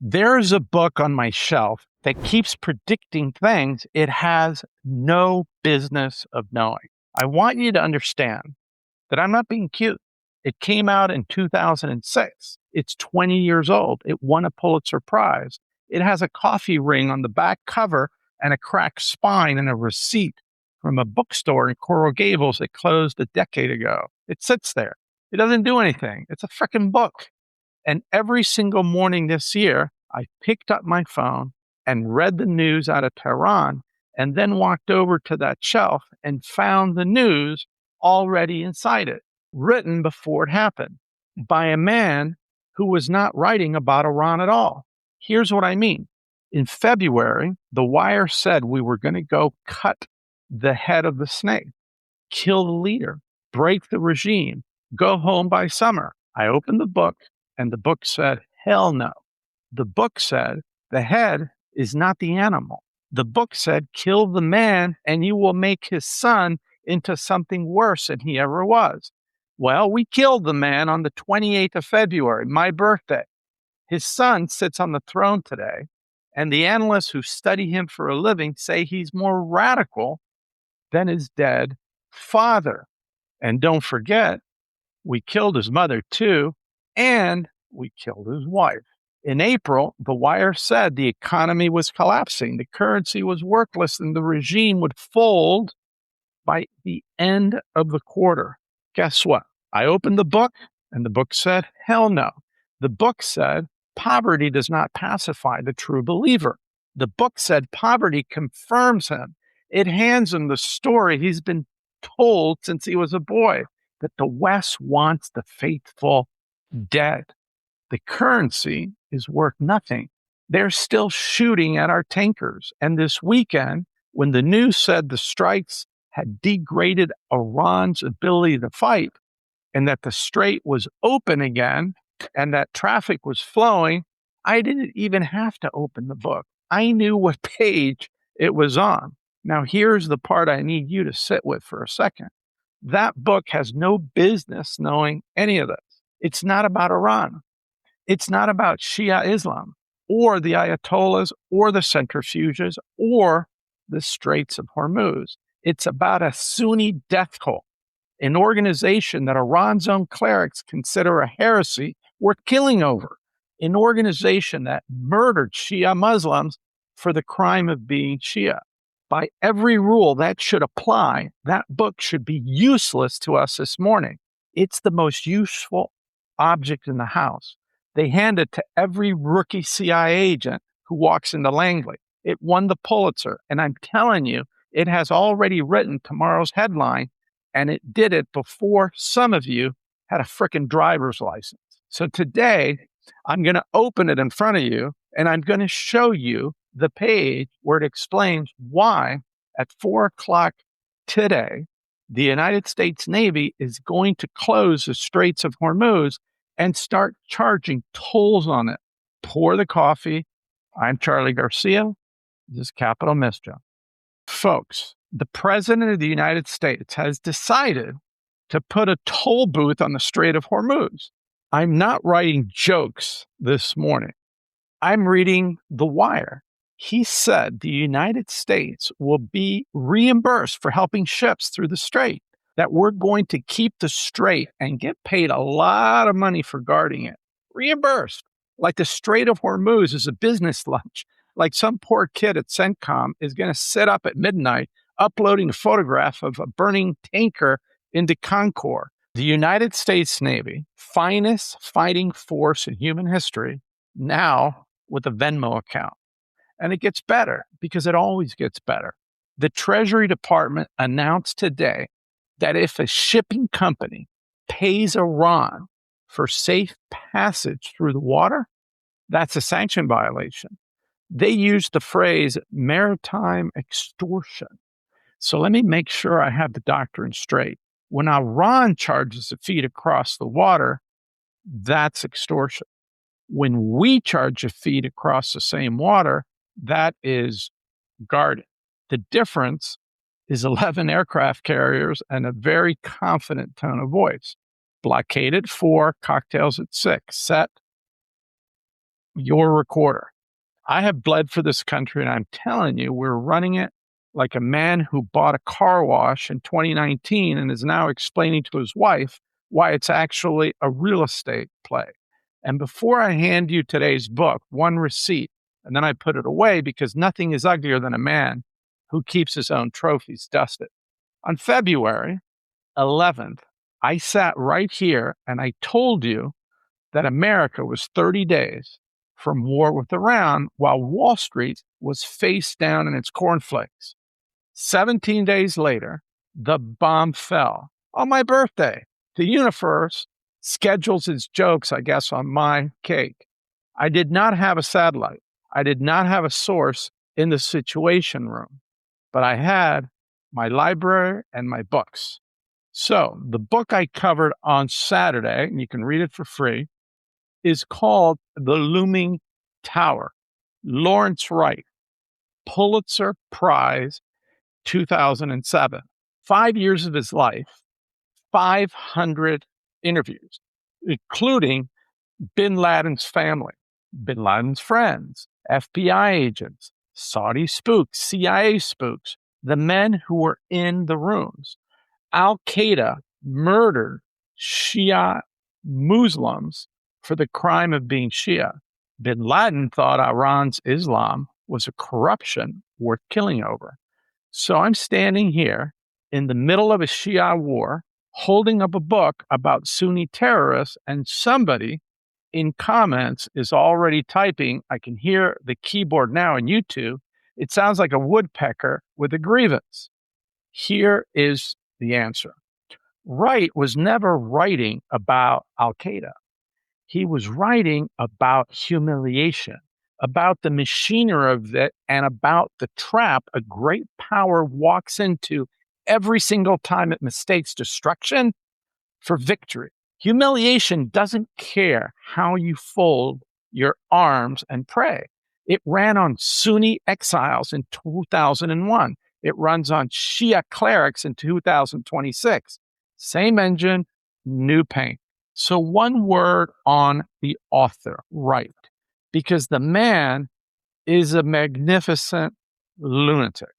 There's a book on my shelf that keeps predicting things it has no business of knowing. I want you to understand that I'm not being cute. It came out in 2006. It's 20 years old. It won a Pulitzer Prize. It has a coffee ring on the back cover and a cracked spine and a receipt from a bookstore in Coral Gables that closed a decade ago. It sits there. It doesn't do anything. It's a freaking book. And every single morning this year, I picked up my phone and read the news out of Tehran and then walked over to that shelf and found the news already inside it, written before it happened by a man who was not writing about Iran at all. Here's what I mean. In February, The Wire said we were going to go cut the head of the snake, kill the leader, break the regime, go home by summer. I opened the book and the book said, hell no. The book said the head is not the animal. The book said, kill the man and you will make his son into something worse than he ever was. Well, we killed the man on the 28th of February, my birthday. His son sits on the throne today, and the analysts who study him for a living say he's more radical than his dead father. And don't forget, we killed his mother too, and we killed his wife. In April, The Wire said the economy was collapsing, the currency was worthless, and the regime would fold by the end of the quarter. Guess what? I opened the book, and the book said, hell no. The book said, poverty does not pacify the true believer. The book said, poverty confirms him. It hands him the story he's been told since he was a boy, that the West wants the faithful dead. The currency is worth nothing. They're still shooting at our tankers. And this weekend, when the news said the strikes had degraded Iran's ability to fight and that the strait was open again and that traffic was flowing, I didn't even have to open the book. I knew what page it was on. Now, here's the part I need you to sit with for a second. That book has no business knowing any of this. It's not about Iran. It's not about Shia Islam or the Ayatollahs or the centrifuges or the Straits of Hormuz. It's about a Sunni death cult, an organization that Iran's own clerics consider a heresy worth killing over, an organization that murdered Shia Muslims for the crime of being Shia. By every rule that should apply, that book should be useless to us this morning. It's the most useful object in the house. They hand it to every rookie CIA agent who walks into Langley. It won the Pulitzer, and I'm telling you, it has already written tomorrow's headline, and it did it before some of you had a frickin' driver's license. So today, I'm going to open it in front of you, and I'm going to show you the page where it explains why at 4 o'clock today, the United States Navy is going to close the Straits of Hormuz and start charging tolls on it. Pour the coffee. I'm Charlie Garcia. This is Capital Mischief. Folks, the President of the United States has decided to put a toll booth on the Strait of Hormuz. I'm not writing jokes this morning. I'm reading The Wire. He said the United States will be reimbursed for helping ships through the strait, that we're going to keep the strait and get paid a lot of money for guarding it. Reimbursed. Like the Strait of Hormuz is a business lunch. Like some poor kid at CENTCOM is going to sit up at midnight uploading a photograph of a burning tanker into Concord. The United States Navy, finest fighting force in human history, now with a Venmo account. And it gets better because it always gets better. The Treasury Department announced today that if a shipping company pays Iran for safe passage through the water, that's a sanction violation. They used the phrase maritime extortion. So let me make sure I have the doctrine straight. When Iran charges a fee to cross the water, that's extortion. When we charge a fee to cross the same water, that is guarding. The difference is 11 aircraft carriers and a very confident tone of voice. Blockade at 4, cocktails at 6. Set. your recorder. I have bled for this country, and I'm telling you, we're running it like a man who bought a car wash in 2019 and is now explaining to his wife why it's actually a real estate play. And before I hand you today's book, one receipt, and then I put it away because nothing is uglier than a man who keeps his own trophies dusted. On February 11th, I sat right here and I told you that America was 30 days from war with Iran while Wall Street was face down in its cornflakes. 17 days later, the bomb fell on my birthday. The universe schedules its jokes, I guess, on my cake. I did not have a satellite. I did not have a source in the Situation Room, but I had my library and my books. So the book I covered on Saturday, and you can read it for free, is called The Looming Tower. Lawrence Wright, Pulitzer Prize, 2007. 5 years of his life, 500 interviews, including bin Laden's family, bin Laden's friends, FBI agents, Saudi spooks, CIA spooks, the men who were in the rooms. Al-Qaeda murdered Shia Muslims for the crime of being Shia. Bin Laden thought Iran's Islam was a corruption worth killing over. So I'm standing here in the middle of a Shia war, holding up a book about Sunni terrorists, and somebody in comments is already typing. I can hear the keyboard now on YouTube. It sounds like a woodpecker with a grievance. Here is the answer. Wright was never writing about Al-Qaeda. He was writing about humiliation, about the machinery of it, and about the trap a great power walks into every single time it mistakes destruction for victory. Humiliation doesn't care how you fold your arms and pray. It ran on Sunni exiles in 2001. It runs on Shia clerics in 2026. Same engine, new paint. So one word on the author, Wright, because the man is a magnificent lunatic.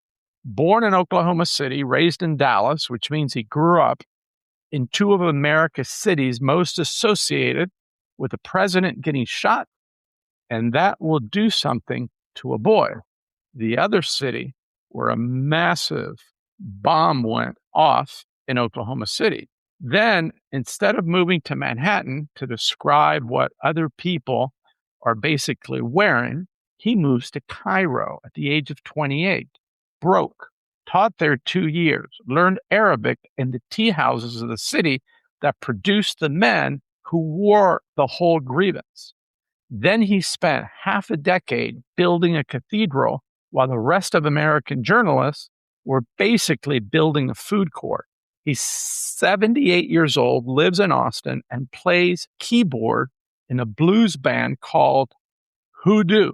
Born in Oklahoma City, raised in Dallas, which means he grew up in two of America's cities most associated with the president getting shot, and that will do something to a boy. The other city where a massive bomb went off in Oklahoma City. Then, instead of moving to Manhattan to describe what other people are basically wearing, he moves to Cairo at the age of 28, broke, taught there 2 years, learned Arabic in the tea houses of the city that produced the men who wore the whole grievance. Then he spent half a decade building a cathedral while the rest of American journalists were basically building a food court. He's 78 years old, lives in Austin, and plays keyboard in a blues band called Hoodoo.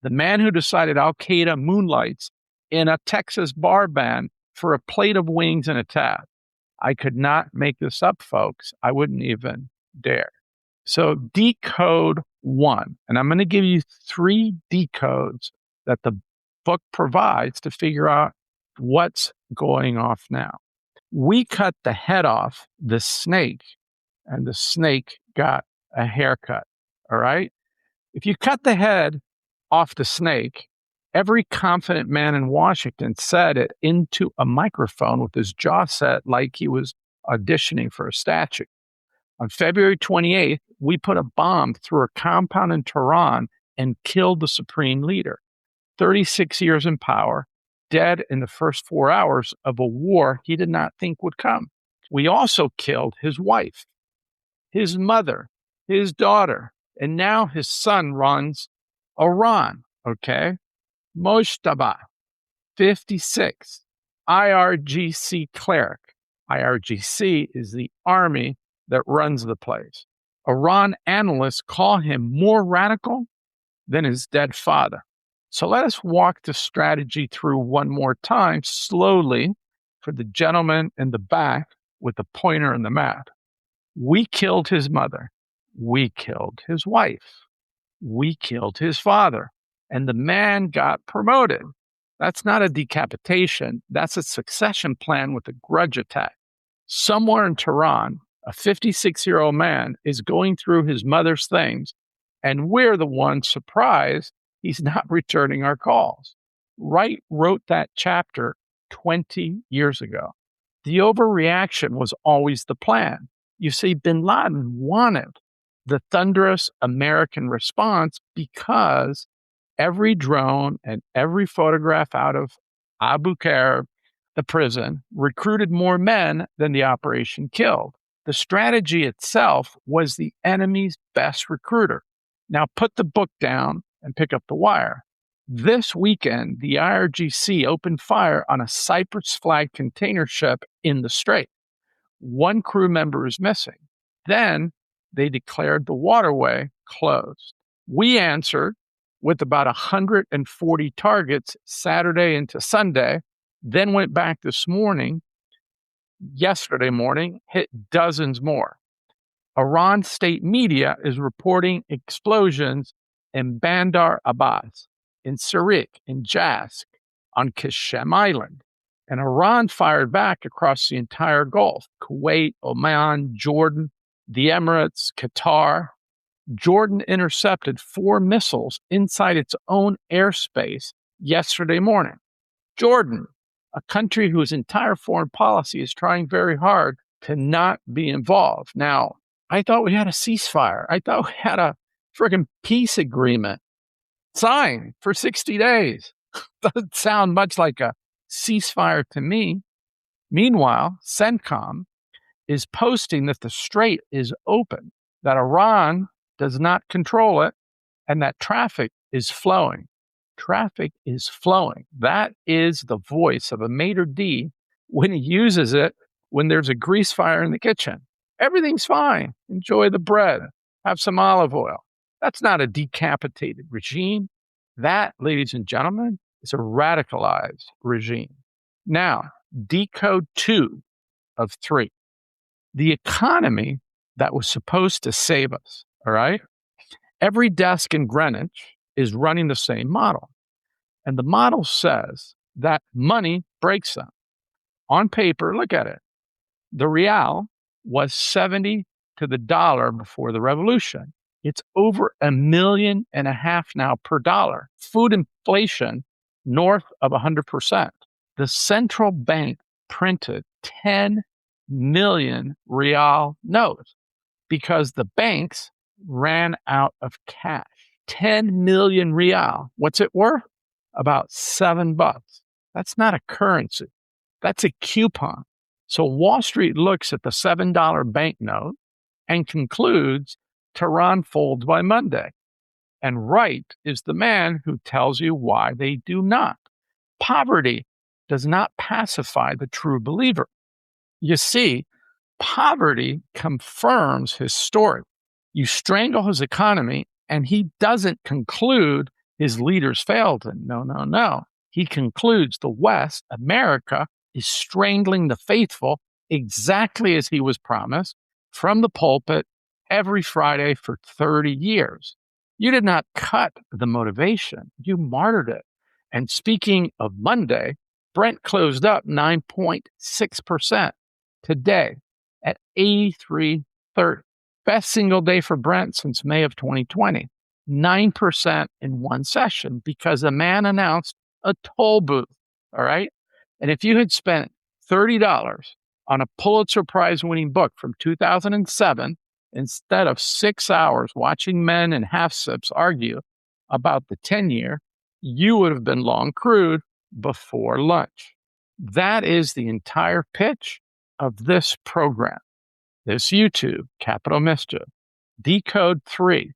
The man who decided Al-Qaeda moonlights in a Texas bar band for a plate of wings and a tab. I could not make this up, folks. I wouldn't even dare. So decode one, and I'm going to give you 3 decodes that the book provides to figure out what's going off now. We cut the head off the snake, and the snake got a haircut, all right? If you cut the head off the snake, every confident man in Washington said it into a microphone with his jaw set like he was auditioning for a statue. On February 28th, we put a bomb through a compound in Tehran and killed the supreme leader. 36 years in power, dead in the first 4 hours of a war he did not think would come. We also killed his wife, his mother, his daughter, and now his son runs Iran, okay? Mojtaba, 56, IRGC cleric. IRGC is the army that runs the place. Iran analysts call him more radical than his dead father. So let us walk the strategy through one more time, slowly, for the gentleman in the back with the pointer and the map. We killed his mother. We killed his wife. We killed his father, and the man got promoted. That's not a decapitation. That's a succession plan with a grudge attack. Somewhere in Tehran, a 56-year-old man is going through his mother's things, and we're the ones surprised he's not returning our calls. Wright wrote that chapter 20 years ago. The overreaction was always the plan. You see, bin Laden wanted the thunderous American response because every drone and every photograph out of Abu Ghraib, the prison, recruited more men than the operation killed. The strategy itself was the enemy's best recruiter. Now put the book down and pick up the wire. This weekend, the IRGC opened fire on a Cyprus flag container ship in the Strait. One crew member is missing. Then they declared the waterway closed. We answered with about 140 targets Saturday into Sunday, then went back yesterday morning, hit dozens more. Iran state media is reporting explosions in Bandar Abbas, in Sirik, in Jask, on Qasem Island. And Iran fired back across the entire Gulf, Kuwait, Oman, Jordan, the Emirates, Qatar. Jordan intercepted 4 missiles inside its own airspace yesterday morning. Jordan, a country whose entire foreign policy is trying very hard to not be involved. Now, I thought we had a ceasefire. I thought we had a friggin' peace agreement signed for 60 days. Doesn't sound much like a ceasefire to me. Meanwhile, CENTCOM is posting that the strait is open, that Iran does not control it, and that traffic is flowing. Traffic is flowing. That is the voice of a maitre d' when he uses it when there's a grease fire in the kitchen. Everything's fine. Enjoy the bread. Have some olive oil. That's not a decapitated regime. That, ladies and gentlemen, is a radicalized regime. Now, decode 2 of 3. The economy that was supposed to save us, all right? Every desk in Greenwich is running the same model. And the model says that money breaks them. On paper, look at it. The real was 70 to the dollar before the revolution. It's over $1.5 million now per dollar. Food inflation north of 100%. The central bank printed 10 million real notes because the banks ran out of cash. 10 million real. What's it worth? About $7. That's not a currency. That's a coupon. So Wall Street looks at the $7 banknote and concludes Tehran folds by Monday. And Wright is the man who tells you why they do not. Poverty does not pacify the true believer. You see, poverty confirms his story. You strangle his economy, and he doesn't conclude his leaders failed him. No. He concludes the West, America, is strangling the faithful exactly as he was promised from the pulpit every Friday for 30 years. You did not cut the motivation. You martyred it. And speaking of Monday, Brent closed up 9.6% today at 83.30. Best single day for Brent since May of 2020. 9% in one session because a man announced a toll booth. All right. And if you had spent $30 on a Pulitzer Prize winning book from 2007, instead of 6 hours watching men in half sips argue about the 10-year, you would have been long crude before lunch. That is the entire pitch of this program. This YouTube, Capital Mischief. Decode 3.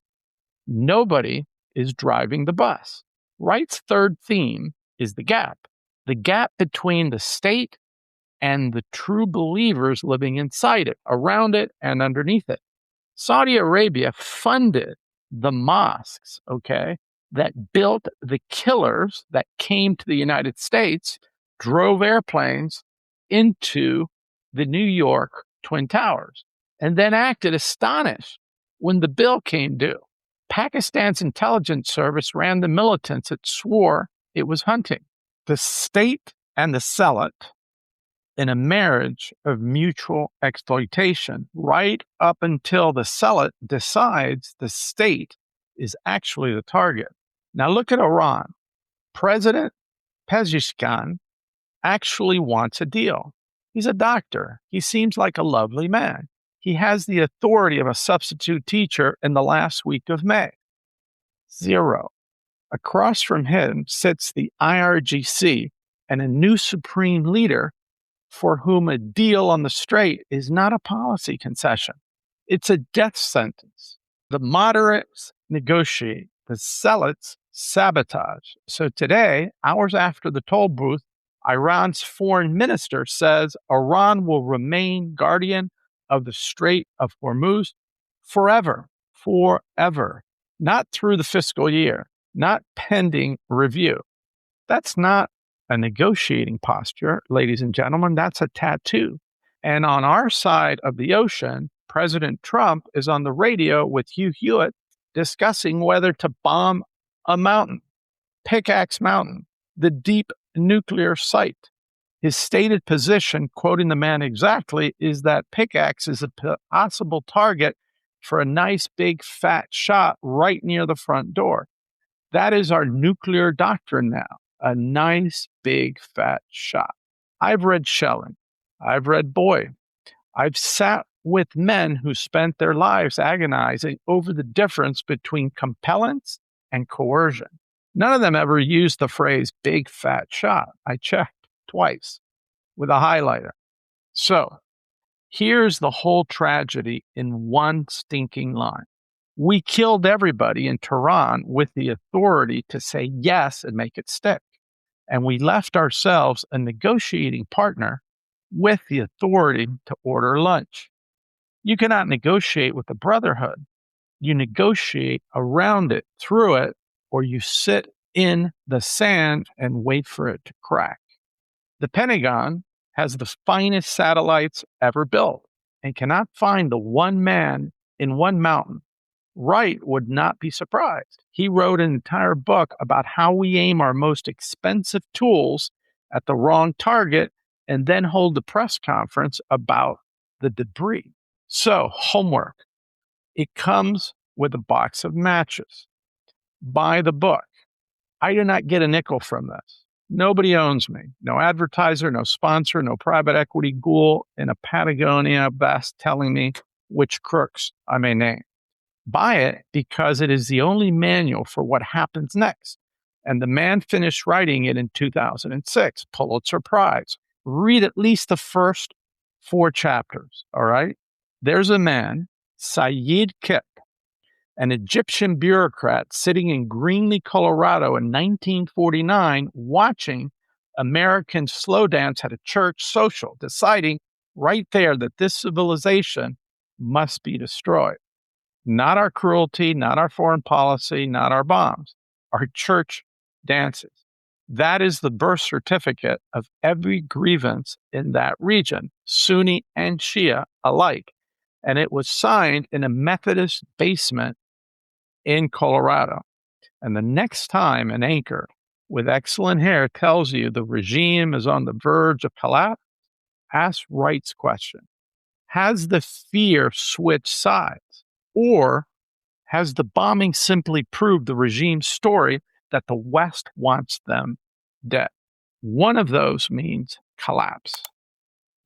Nobody is driving the bus. Wright's third theme is the gap between the state and the true believers living inside it, around it, and underneath it. Saudi Arabia funded the mosques, that built the killers that came to the United States, drove airplanes into the New York Twin Towers, and then acted astonished when the bill came due. Pakistan's intelligence service ran the militants it swore it was hunting. The state and the zealot in a marriage of mutual exploitation, right up until the zealot decides the state is actually the target. Now look at Iran. President Pezeshkian actually wants a deal. He's a doctor. He seems like a lovely man. He has the authority of a substitute teacher in the last week of May. 0. Across from him sits the IRGC and a new supreme leader for whom a deal on the strait is not a policy concession. It's a death sentence. The moderates negotiate. The zealots sabotage. So today, hours after the toll booth, Iran's foreign minister says Iran will remain guardian of the Strait of Hormuz forever, not through the fiscal year, not pending review. That's not a negotiating posture, ladies and gentlemen. That's a tattoo. And on our side of the ocean, President Trump is on the radio with Hugh Hewitt discussing whether to bomb a mountain, Pickaxe Mountain, the deep nuclear site. His stated position, quoting the man exactly, is that Pickaxe is a possible target for a nice big fat shot right near the front door. That is our nuclear doctrine now, a nice big fat shot. I've read Schelling. I've read Boyd. I've sat with men who spent their lives agonizing over the difference between compellence and coercion. None of them ever used the phrase big fat shot. I checked twice with a highlighter. So here's the whole tragedy in one stinking line. We killed everybody in Tehran with the authority to say yes and make it stick. And we left ourselves a negotiating partner with the authority to order lunch. You cannot negotiate with the Brotherhood. You negotiate around it, through it, or you sit in the sand and wait for it to crack. The Pentagon has the finest satellites ever built and cannot find the one man in one mountain. Wright would not be surprised. He wrote an entire book about how we aim our most expensive tools at the wrong target and then hold a press conference about the debris. So, homework. It comes with a box of matches. Buy the book. I do not get a nickel from this. Nobody owns me. No advertiser, no sponsor, no private equity ghoul in a Patagonia vest telling me which crooks I may name. Buy it because it is the only manual for what happens next. And the man finished writing it in 2006, Pulitzer Prize. Read at least the first 4 chapters, all right? There's a man, Saeed Kip, an Egyptian bureaucrat sitting in Greenlee, Colorado in 1949, watching Americans slow dance at a church social, deciding right there that this civilization must be destroyed. Not our cruelty, not our foreign policy, not our bombs, our church dances. That is the birth certificate of every grievance in that region, Sunni and Shia alike. And it was signed in a Methodist basement in Colorado. And the next time an anchor with excellent hair tells you the regime is on the verge of collapse, ask Wright's question. Has the fear switched sides? Or has the bombing simply proved the regime's story that the West wants them dead? One of those means collapse.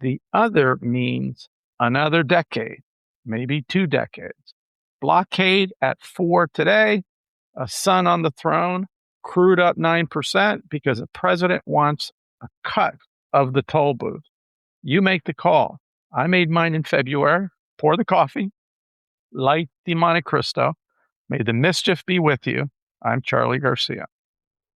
The other means another decade, maybe 2 decades. Blockade at 4 today, a son on the throne, crude up 9% because the president wants a cut of the toll booth. You make the call. I made mine in February. Pour the coffee. Light the Monte Cristo. May the mischief be with you. I'm Charlie Garcia.